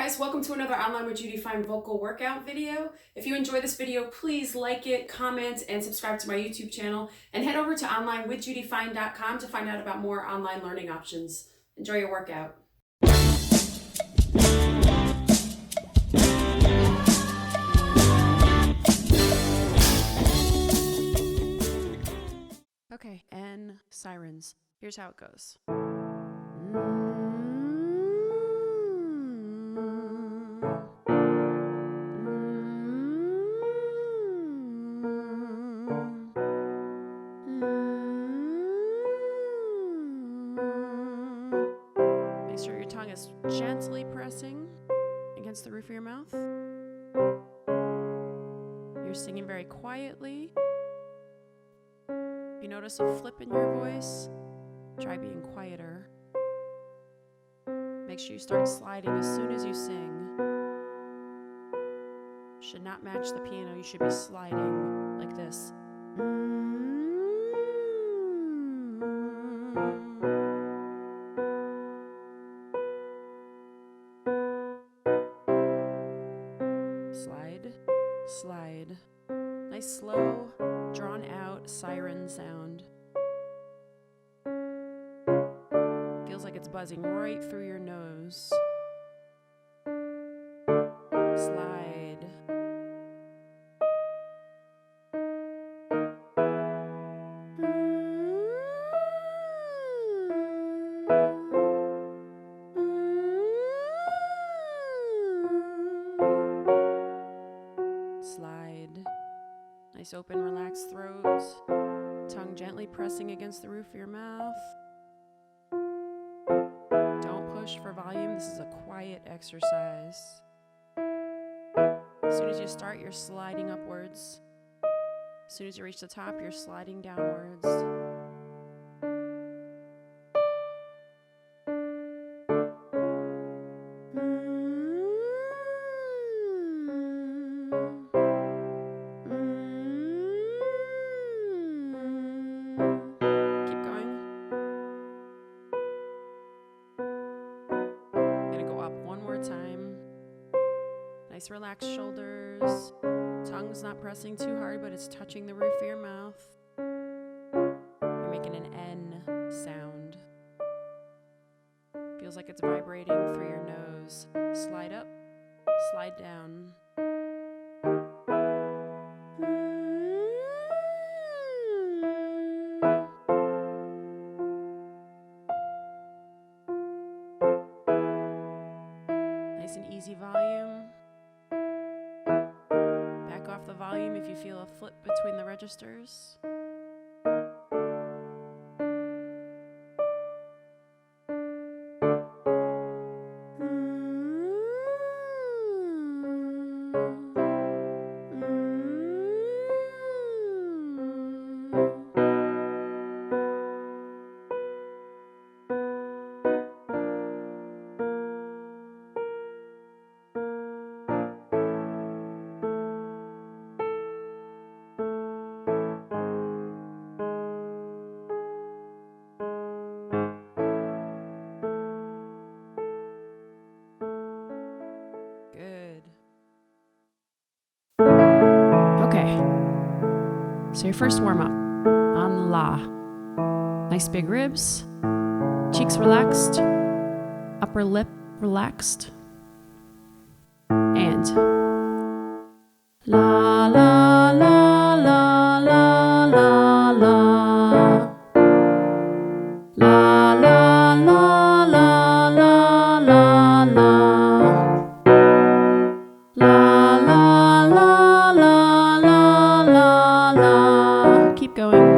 guys, welcome to another Online with Judy Fine vocal workout video. If you enjoy this video, please like it, comment, and subscribe to my YouTube channel, and head over to onlinewithjudyfine.com to find out about more online learning options. Enjoy your workout. Okay, and sirens. Here's how it goes. Make sure your tongue is gently pressing against the roof of your mouth. You're singing very quietly. If you notice a flip in your voice, try being quieter. Make sure you start sliding as soon as you sing. Should not match the piano. You should be sliding like this. Slide, slide. Nice slow, drawn out siren sound. Feels like it's buzzing right through your nose. Slide. Slide. Nice open, relaxed throat. Tongue gently pressing against the roof of your mouth. Don't push for volume. This is a quiet exercise. As soon as you start, you're sliding upwards. As soon as you reach the top, you're sliding downwards. Keep going. Gonna go up one more time. Nice relaxed shoulders. Tongue's not pressing too hard, but it's touching the roof of your mouth. You're making an N sound. Feels like it's vibrating through your nose. Slide up, slide down. Nice and easy volume. Back off the volume if you feel a flip between the registers. Okay, so your first warm-up on La. Nice big ribs, cheeks relaxed, upper lip relaxed, and La, la, la, la, la, la, la. La, la, la, la, la, la, la. La, la, la, la, la, la, la. Keep going.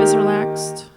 is relaxed.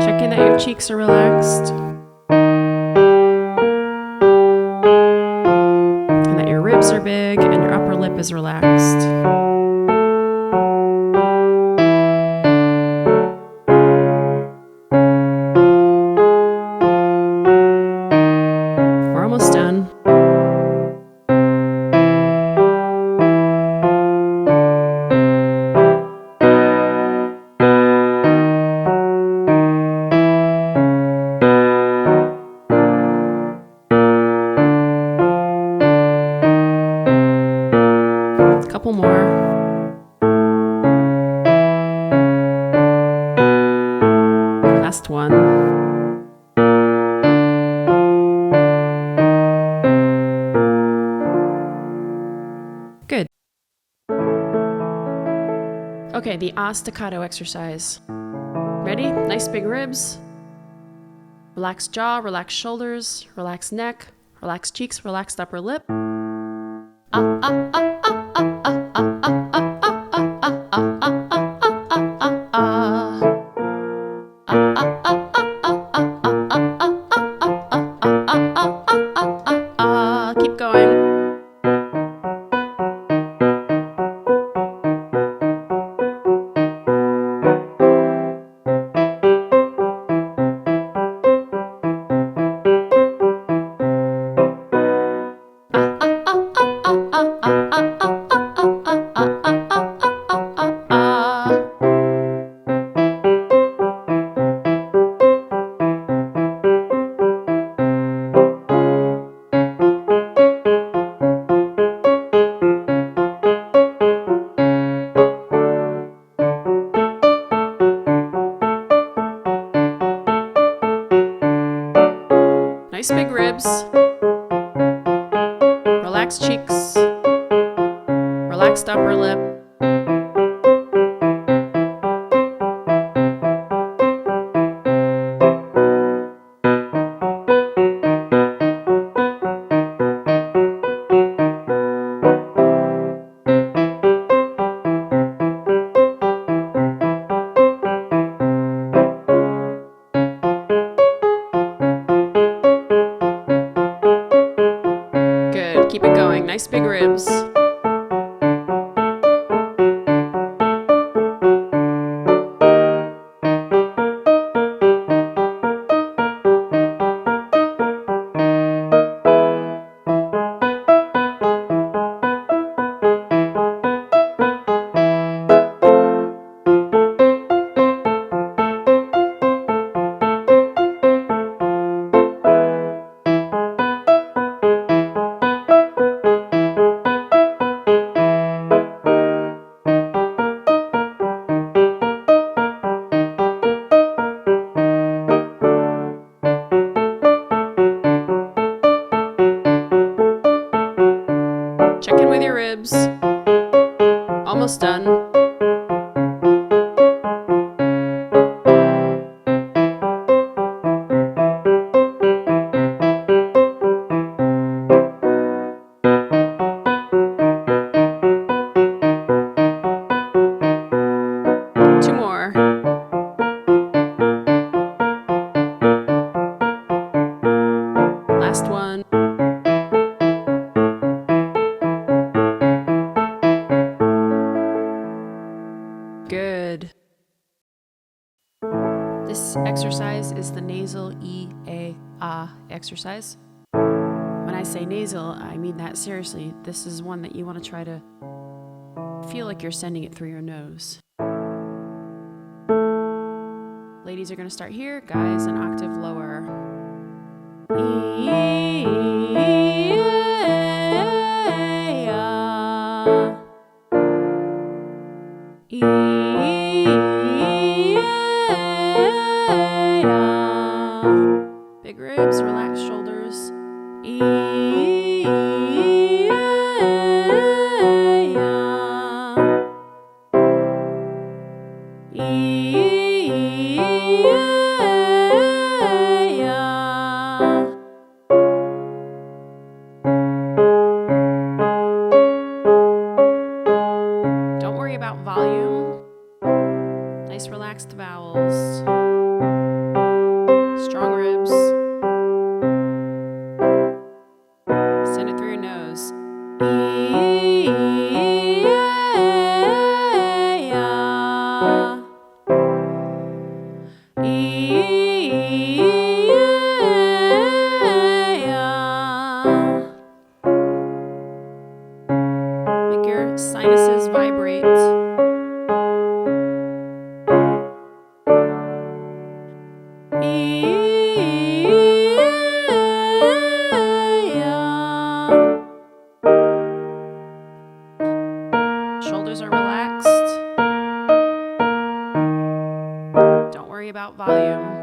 Checking that your cheeks are relaxed. And that your ribs are big and your upper lip is relaxed. We're almost done. Couple more. Last one. Good. Okay, the staccato exercise. Ready? Nice big ribs. Relaxed jaw, relaxed shoulders, relaxed neck, relaxed cheeks, relaxed upper lip. Keep going. Nice big ribs, relaxed cheeks, relaxed upper lip. Keep it going. Nice big ribs. Check in with your ribs. Almost done. Two more. Last one. Good. This exercise is the nasal E-A-ah exercise. When I say nasal, I mean that seriously. This is one that you want to try to feel like you're sending it through your nose. Ladies are going to start here, guys an octave lower. Big ribs, relaxed shoulders. Don't worry about volume. Nice relaxed vowels. Strong ribs. Send it through your nose. Make your sinuses vibrate. Shoulders are relaxed. Don't worry about volume.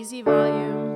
easy volume.